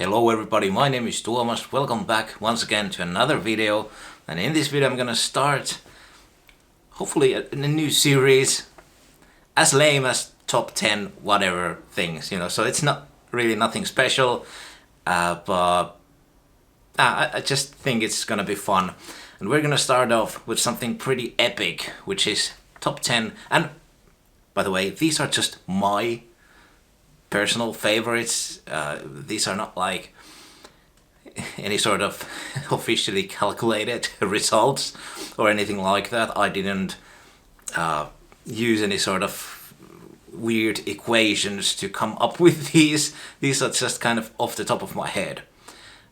Hello everybody, my name is Tuomas. Welcome back once again to another video. And in this video I'm gonna start hopefully a new series as lame as top 10 whatever things, so it's not really nothing special, but I just think it's gonna be fun. And we're gonna start off with something pretty epic, which is top 10. And by the way, these are just my personal favorites. These are not like any sort of officially calculated results or anything like that. I didn't use any sort of weird equations to come up with these. These are just kind of off the top of my head.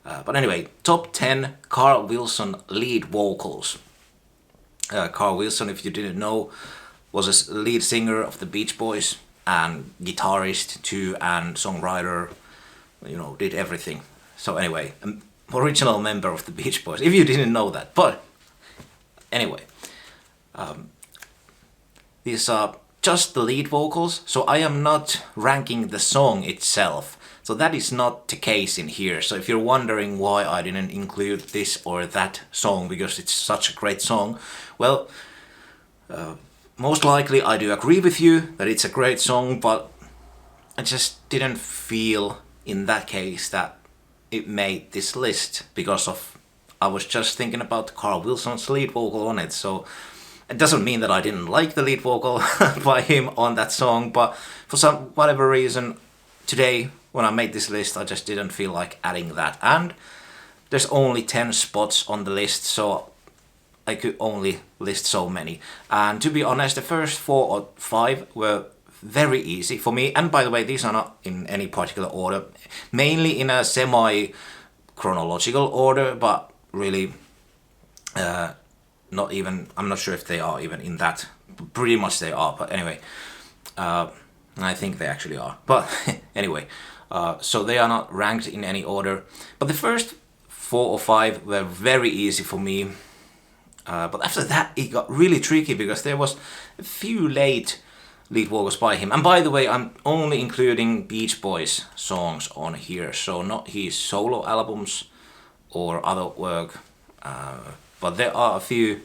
But anyway, top 10 Carl Wilson lead vocals. Carl Wilson, if you didn't know, was a lead singer of the Beach Boys and guitarist too, and songwriter, did everything. So anyway, original member of the Beach Boys, if you didn't know that. But anyway, these are just the lead vocals, so I am not ranking the song itself. So that is not the case in here. So if you're wondering why I didn't include this or that song because it's such a great song, well, most likely I do agree with you that it's a great song, but I just didn't feel in that case that it made this list because I was just thinking about Carl Wilson's lead vocal on it. So it doesn't mean that I didn't like the lead vocal by him on that song, but for some whatever reason today when I made this list I just didn't feel like adding that. And there's only 10 spots on the list, so I could only list so many. And to be honest, the first 4 or 5 were very easy for me. And by the way, these are not in any particular order, mainly in a semi-chronological order, but really not even, I'm not sure if they are even in that. Pretty much they are, but anyway, I think they actually are. But anyway, so they are not ranked in any order. But the first 4 or 5 were very easy for me. But after that it got really tricky because there was a few late lead vocals by him. And by the way, I'm only including Beach Boys songs on here, so not his solo albums or other work. But there are a few,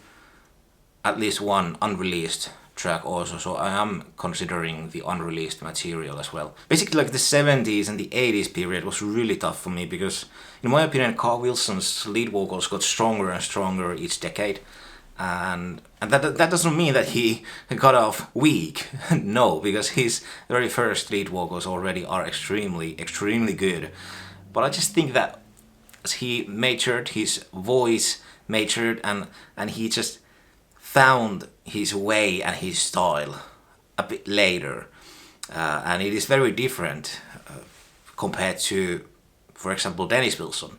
at least one unreleased track also, so I am considering the unreleased material as well. Basically, like the 70s and the 80s period was really tough for me because, in my opinion, Carl Wilson's lead vocals got stronger and stronger each decade. And that doesn't mean that he got off weak. No, because his very first lead vocals already are extremely good. But I just think that as he matured, his voice matured, and he just found his way and his style a bit later. And it is very different compared to, for example, Dennis Wilson,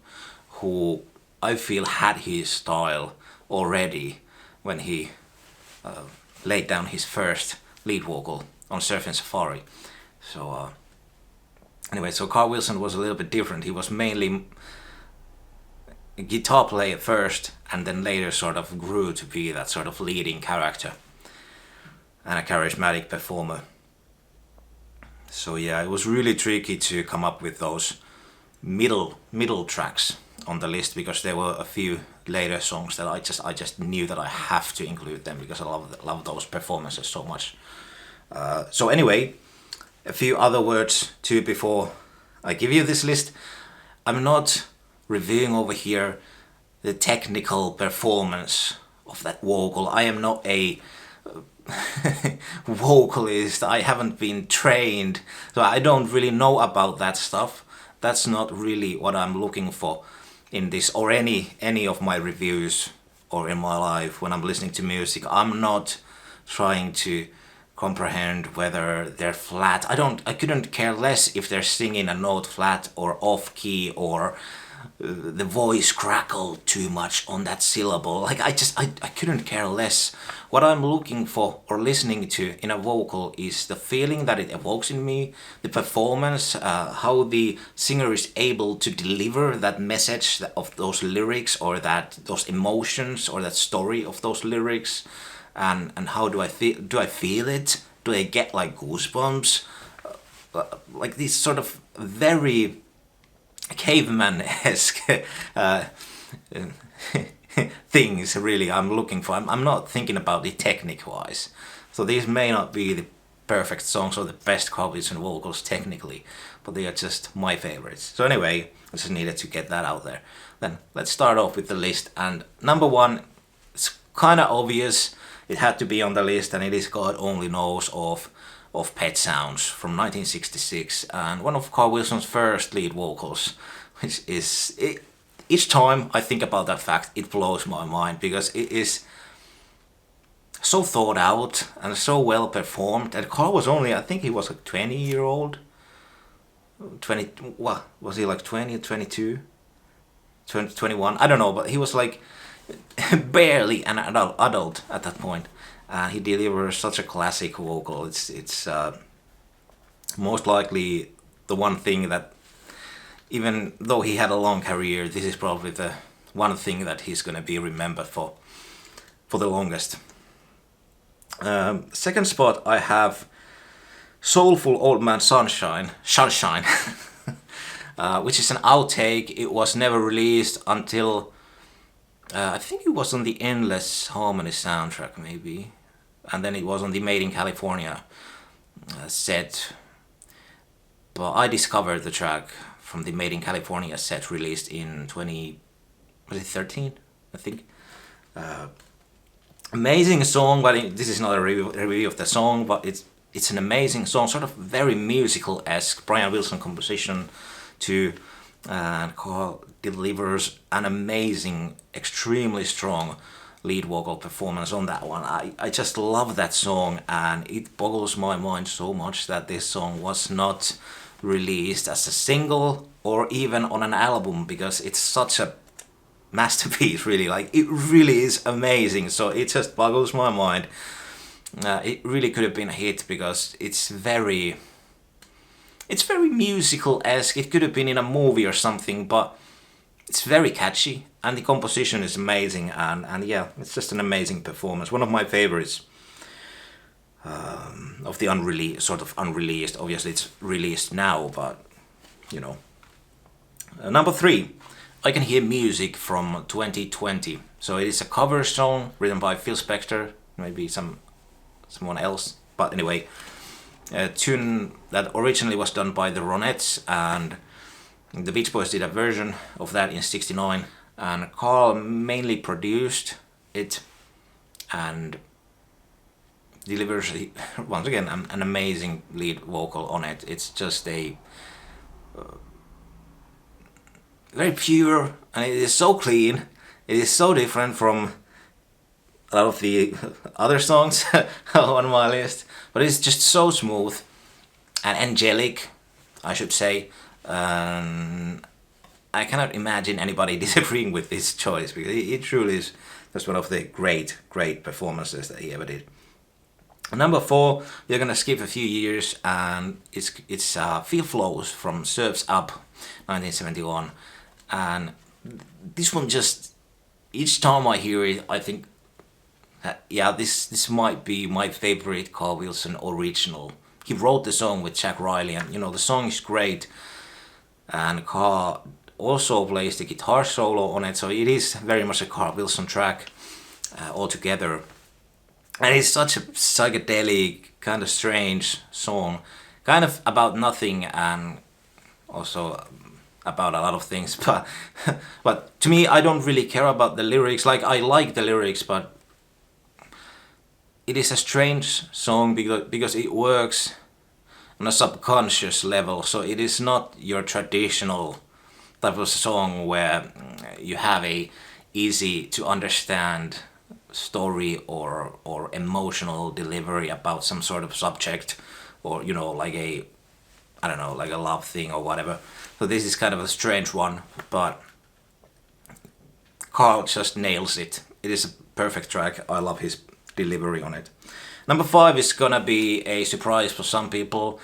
who I feel had his style already when he laid down his first lead vocal on Surfing Safari. So anyway, so Carl Wilson was a little bit different. He was mainly a guitar player first, and then later sort of grew to be that sort of leading character and a charismatic performer. So yeah, it was really tricky to come up with those middle tracks on the list because there were a few later songs that I just knew that I have to include them because I love those performances so much. So anyway, a few other words too before I give you this list. I'm not reviewing over here the technical performance of that vocal. I am not a vocalist. I haven't been trained, so I don't really know about that stuff. That's not really what I'm looking for in this or any of my reviews or in my life when I'm listening to music. I'm not trying to comprehend whether they're flat. I couldn't care less if they're singing a note flat or off key or the voice crackled too much on that syllable. Like I couldn't care less. What I'm looking for or listening to in a vocal is the feeling that it evokes in me, the performance, how the singer is able to deliver that message of those lyrics or those emotions or that story of those lyrics, and how do I feel? Do I feel it? Do I get like goosebumps? Like these sort of very caveman-esque things really I'm looking for. I'm not thinking about the technique wise. So these may not be the perfect songs or the best copies and vocals technically, but they are just my favorites. So anyway, I just needed to get that out there. Then let's start off with the list. And number one, it's kind of obvious. It had to be on the list, and it is God Only Knows of Pet Sounds from 1966, and one of Carl Wilson's first lead vocals, which is it, each time I think about that fact, it blows my mind because it is so thought out and so well performed. And Carl was only, I think he was a 20-year-old, 20, what was he, like 20, 22, 20, 21? I don't know, but he was like barely an adult at that point. He delivers such a classic vocal. It's most likely the one thing that, even though he had a long career, this is probably the one thing that he's gonna be remembered for the longest. Second spot, I have Soulful Old Man Sunshine, which is an outtake. It was never released until I think it was on the Endless Harmony soundtrack, maybe, and then it was on the Made in California set. But I discovered the track from the Made in California set released in 2013, I think. Amazing song, but this is not a review of the song, but it's an amazing song, sort of very musical-esque, Brian Wilson composition too, and Carl delivers an amazing, extremely strong lead vocal performance on that one. I just love that song, and it boggles my mind so much that this song was not released as a single or even on an album, because it's such a masterpiece, really. Like, it really is amazing, so it just boggles my mind. It really could have been a hit because it's very musical-esque. It could have been in a movie or something, but it's very catchy, and the composition is amazing, and yeah, it's just an amazing performance. One of my favorites of the unreleased. Obviously, it's released now, but you know. Number three, I Can Hear Music from 2020. So it is a cover song written by Phil Spector, maybe someone else, but anyway, a tune that originally was done by the Ronettes, and the Beach Boys did a version of that in '69, and Carl mainly produced it and delivers once again an amazing lead vocal on it. It's just a very pure, and it is so clean. It is so different from a lot of the other songs on my list, but it's just so smooth and angelic, I should say. I cannot imagine anybody disagreeing with this choice, because it truly is just one of the great performances that he ever did. Number four, we're gonna skip a few years, and it's Feel Flows from Surf's Up, 1971, and this one just, each time I hear it, I think that, yeah, this might be my favorite Carl Wilson original. He wrote the song with Jack Riley, and you know, the song is great, and Carl also plays the guitar solo on it, so it is very much a Carl Wilson track altogether. And it's such a psychedelic, kind of strange song, kind of about nothing and also about a lot of things. But to me, I don't really care about the lyrics. Like, I like the lyrics, but it is a strange song because it works on a subconscious level. So it is not your traditional type of song where you have a easy to understand story or emotional delivery about some sort of subject, or you know, like a, I don't know, like a love thing or whatever. So this is kind of a strange one, but Carl just nails it. It is a perfect track. I love his delivery on it. Number five is gonna be a surprise for some people.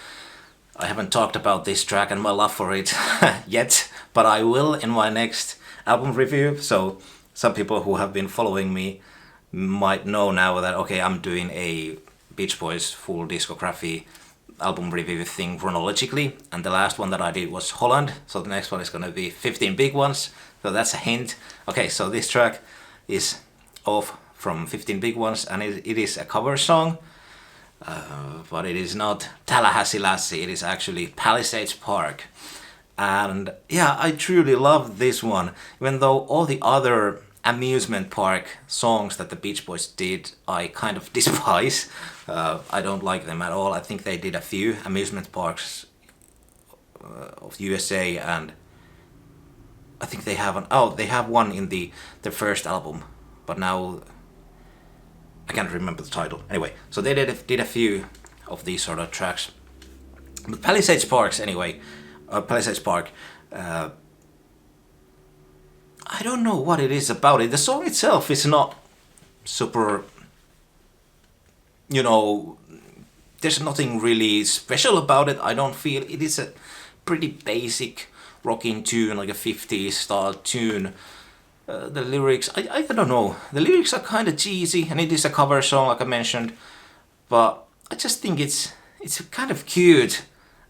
I haven't talked about this track and my love for it yet, but I will in my next album review. So some people who have been following me might know now that, okay, I'm doing a Beach Boys full discography album review thing chronologically, and the last one that I did was Holland, so the next one is gonna be 15 Big Ones, so that's a hint. Okay, so this track is off from 15 Big Ones, and it is a cover song, but it is not Tallahassee Lassie, it is actually Palisades Park. And yeah, I truly love this one, even though all the other amusement park songs that the Beach Boys did I kind of despise. I don't like them at all. I think they did a few amusement parks of USA, and I think they have they have one in their first album, but now I can't remember the title. Anyway, so they did a few of these sort of tracks. But Palisades Park, I don't know what it is about it. The song itself is not super, there's nothing really special about it. I don't feel it is a pretty basic rocking tune, like a 50s style tune. The lyrics, I don't know. The lyrics are kind of cheesy, and it is a cover song, like I mentioned. But I just think it's kind of cute,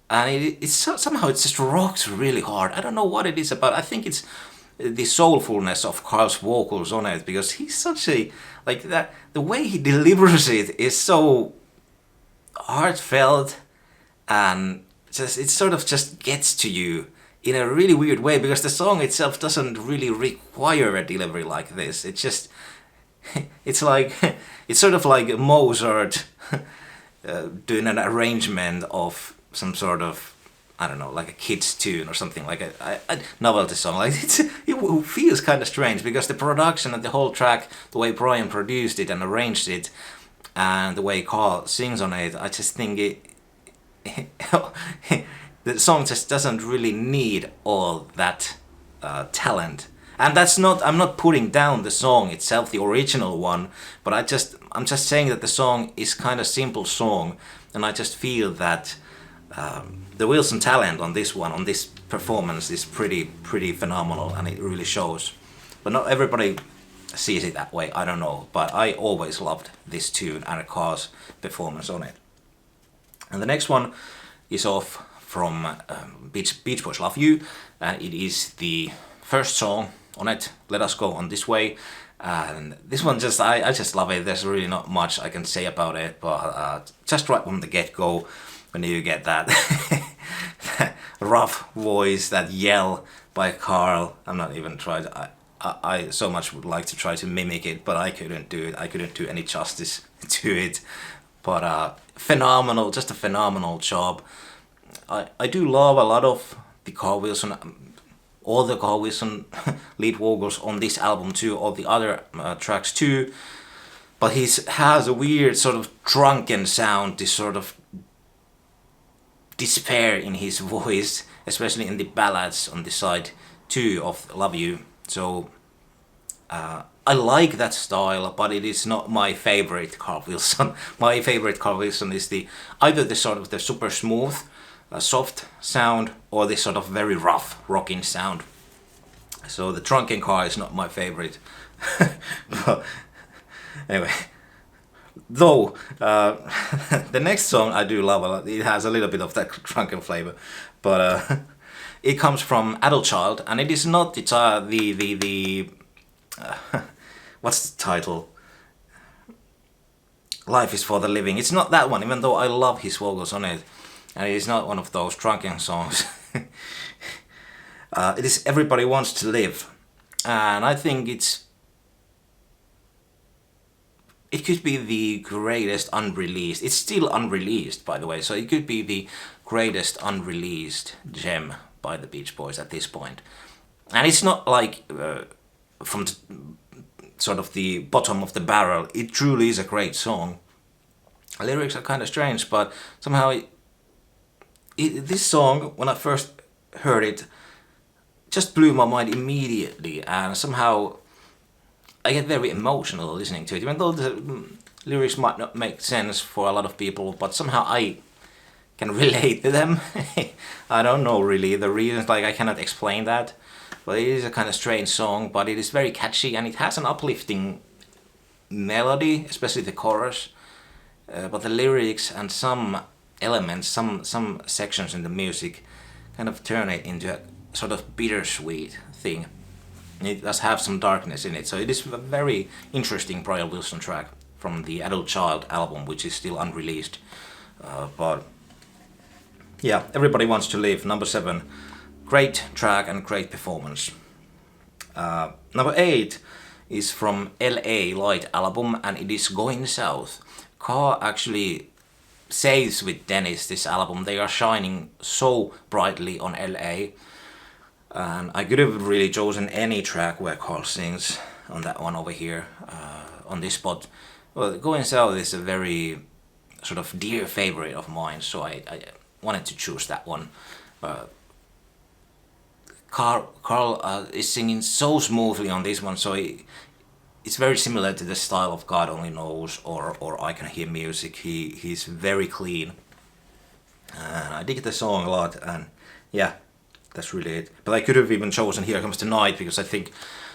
and somehow it just rocks really hard. I don't know what it is about. I think it's the soulfulness of Carl's vocals on it, because he's such a that. The way he delivers it is so heartfelt, and it sort of just gets to you in a really weird way, because the song itself doesn't really require a delivery like this. It's just, it's sort of like Mozart doing an arrangement of some sort of, I don't know, like a kid's tune or something, like a novelty song. Like it feels kind of strange, because the production and the whole track, the way Brian produced it and arranged it, and the way Carl sings on it, I just think the song just doesn't really need all that talent. And I'm not putting down the song itself, the original one, but I'm just saying that the song is kind of simple song, and I just feel that the Wilson talent on this one, on this performance, is pretty phenomenal, and it really shows. But not everybody sees it that way, I don't know, but I always loved this tune and Carl's performance on it. And the next one is off from Beach Boys Love You, and it is the first song on it, Let Us Go On This Way. And this one I just love it. There's really not much I can say about it, but just right from the get-go, when you get that rough voice, that yell by Carl, I'm not even trying to, I so much would like to try to mimic it, but I couldn't do it. I couldn't do any justice to it. But phenomenal, just a phenomenal job. I do love a lot of the Carl Wilson, all the Carl Wilson lead vocals on this album too, all the other tracks too. But he has a weird sort of drunken sound, this sort of despair in his voice, especially in the ballads on the side 2 of Love You. So I like that style, but it is not my favorite Carl Wilson. My favorite Carl Wilson is either the sort of the super smooth, soft sound, or this sort of very rough rocking sound. So the drunken car is not my favorite. But anyway, though the next song I do love a lot. It has a little bit of that drunken flavor, but it comes from Adult Child, and it is not the what's the title? Life is for the Living. It's not that one, even though I love his vocals on it. And it is not one of those drunken songs. It is Everybody Wants to Live. And I think it could be the greatest unreleased. It's still unreleased, by the way. So it could be the greatest unreleased gem by the Beach Boys at this point. And it's not like from sort of the bottom of the barrel. It truly is a great song. The lyrics are kind of strange, but somehow this song, when I first heard it, just blew my mind immediately, and somehow I get very emotional listening to it, even though the lyrics might not make sense for a lot of people, but somehow I can relate to them. I don't know really the reasons, like I cannot explain that, but it is a kind of strange song, but it is very catchy, and it has an uplifting melody, especially the chorus, but the lyrics and some elements, some sections in the music kind of turn it into a sort of bittersweet thing. It does have some darkness in it, so it is a very interesting Brian Wilson track from the Adult Child album, which is still unreleased. But yeah, Everybody Wants to Live, number 7. Great track and great performance. Number 8 is from LA Light album, and it is Going South. Carl actually says with Dennis, this album, they are shining so brightly on LA. And I could have really chosen any track where Carl sings on that one over here, on this spot. Well, Going South is a very sort of dear favorite of mine, so I wanted to choose that one. Carl is singing so smoothly on this one, so it's very similar to the style of God Only Knows or I Can Hear Music. He's very clean. And I dig the song a lot, and yeah, that's really it. But I could have even chosen Here Comes the Night, because I think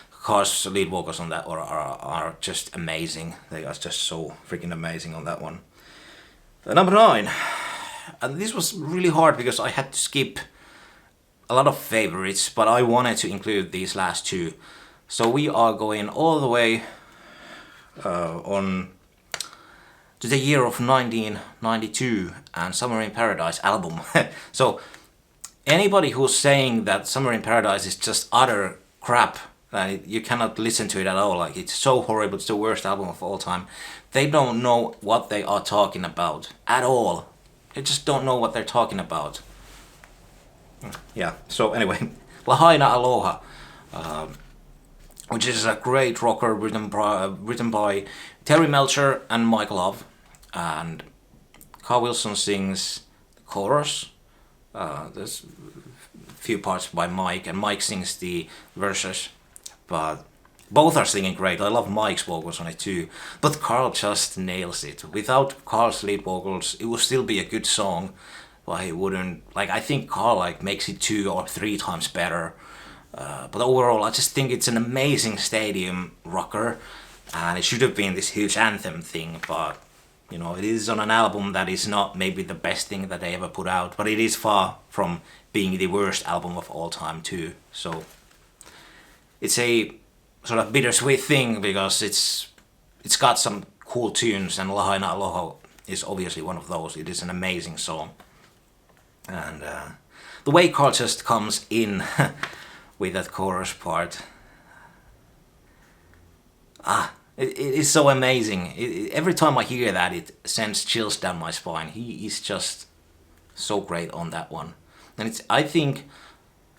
Carl's lead vocals on that are just amazing. They are just so freaking amazing on that one. Number 9. And this was really hard because I had to skip a lot of favorites, but I wanted to include these last two. So we are going all the way on to the year of 1992 and Summer in Paradise album. So anybody who's saying that Summer in Paradise is just utter crap, you cannot listen to it at all, like it's so horrible, it's the worst album of all time, they don't know what they are talking about at all. They just don't know what they're talking about. Yeah, so anyway, Lahaina Aloha, which is a great rocker written by Terry Melcher and Mike Love, and Carl Wilson sings the chorus. There's a few parts by Mike, and Mike sings the verses, but both are singing great. I love Mike's vocals on it too, but Carl just nails it. Without Carl's lead vocals, it would still be a good song, but he wouldn't, like, I think Carl like makes it 2 or 3 times better. But overall, I just think it's an amazing stadium rocker, and it should have been this huge anthem thing, but you know, it is on an album that is not maybe the best thing that they ever put out, but it is far from being the worst album of all time too. So it's a sort of bittersweet thing, because it's got some cool tunes, and Lahaina Aloha is obviously one of those. It is an amazing song, and the way Carl just comes in with that chorus part, it is so amazing. Every time I hear that, it sends chills down my spine. He is just so great on that one, and I think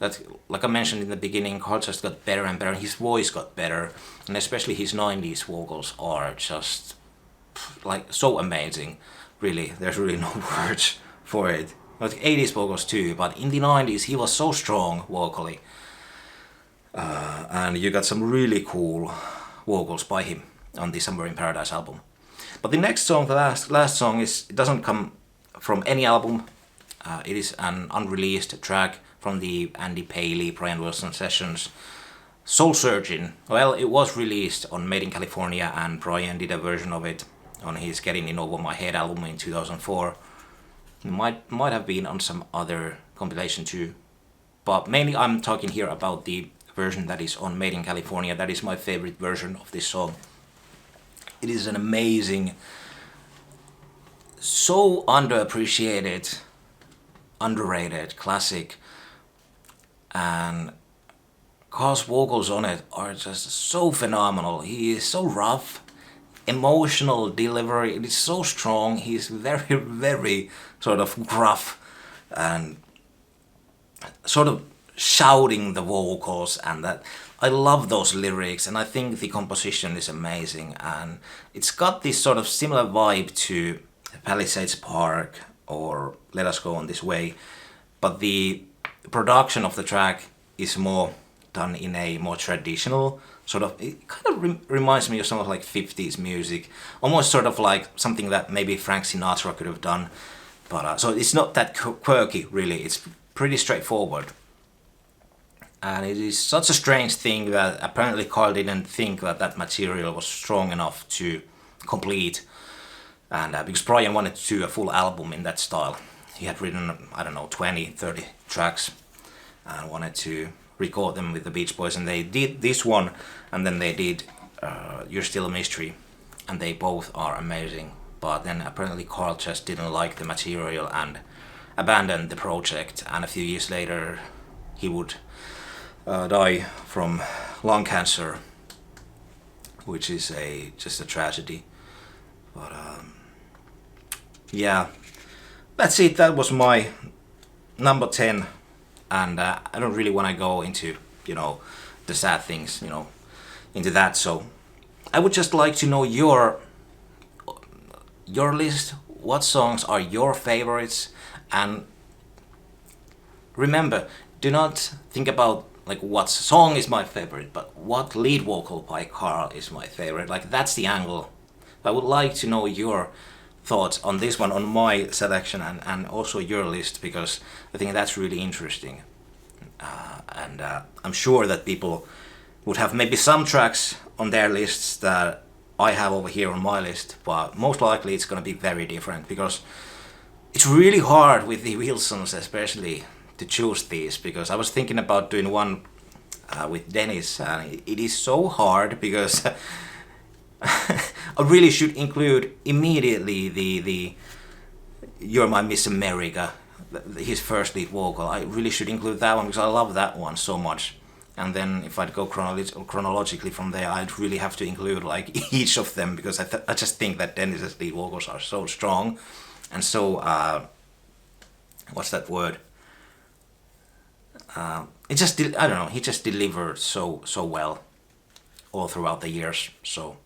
that, like I mentioned in the beginning, Carl just got better and better. His voice got better, and especially his 90s vocals are just like so amazing. Really, there's really no words for it. But 80s vocals too, but in the 90s he was so strong vocally, and you got some really cool vocals by him on the Summer in Paradise album. But the next song, the last song, it doesn't come from any album. It is an unreleased track from the Andy Paley, Brian Wilson sessions, Soul Surgeon. Well, it was released on Made in California, and Brian did a version of it on his Getting In Over My Head album in 2004. It might have been on some other compilation too, but mainly I'm talking here about the version that is on Made in California. That is my favorite version of this song. It is an amazing, so underappreciated, underrated classic, and Carl's vocals on it are just so phenomenal. He is so rough, emotional delivery, it is so strong. He's very, very sort of gruff and sort of shouting the vocals, and that I love those lyrics, and I think the composition is amazing, and it's got this sort of similar vibe to Palisades Park or Let Us Go On This Way, but the production of the track is more done in a more traditional sort of, it kind of reminds me of some of like 50s music, almost sort of like something that maybe Frank Sinatra could have done, but so it's not that quirky really, it's pretty straightforward. And it is such a strange thing that apparently Carl didn't think that that material was strong enough to complete And because Brian wanted to do a full album in that style. He had written, I don't know, 20, 30 tracks and wanted to record them with the Beach Boys. And they did this one, and then they did You're Still a Mystery, and they both are amazing. But then apparently Carl just didn't like the material and abandoned the project, and a few years later he would die from lung cancer, which is just a tragedy. But yeah, that's it. That was my number 10, and I don't really want to go into, the sad things, into that. So I would just like to know your list. What songs are your favorites? And remember, do not think about like what song is my favorite, but what lead vocal by Carl is my favorite. Like, that's the angle. I would like to know your thoughts on this one, on my selection, and also your list, because I think that's really interesting. And I'm sure that people would have maybe some tracks on their lists that I have over here on my list, but most likely it's going to be very different, because it's really hard with the Wilsons especially to choose these, because I was thinking about doing one with Dennis, and it is so hard because I really should include immediately the You're My Miss America, his first lead vocal. I really should include that one because I love that one so much. And then if I'd go chronologically from there, I'd really have to include like each of them, because I just think that Dennis's lead vocals are so strong and so what's that word? It just I don't know. He just delivered so well all throughout the years. So,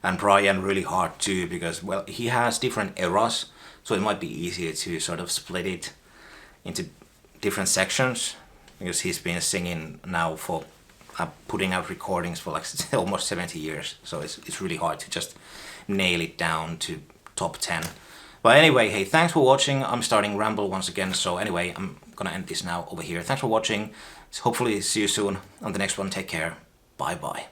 and Brian really hard too, because well, he has different eras, so it might be easier to sort of split it into different sections, because he's been singing now for putting out recordings for like almost 70 years. So it's really hard to just nail it down to top 10. But anyway, hey, thanks for watching. I'm starting ramble once again. So anyway, I'm gonna end this now over here. Thanks for watching. Hopefully see you soon on the next one. Take care. Bye bye.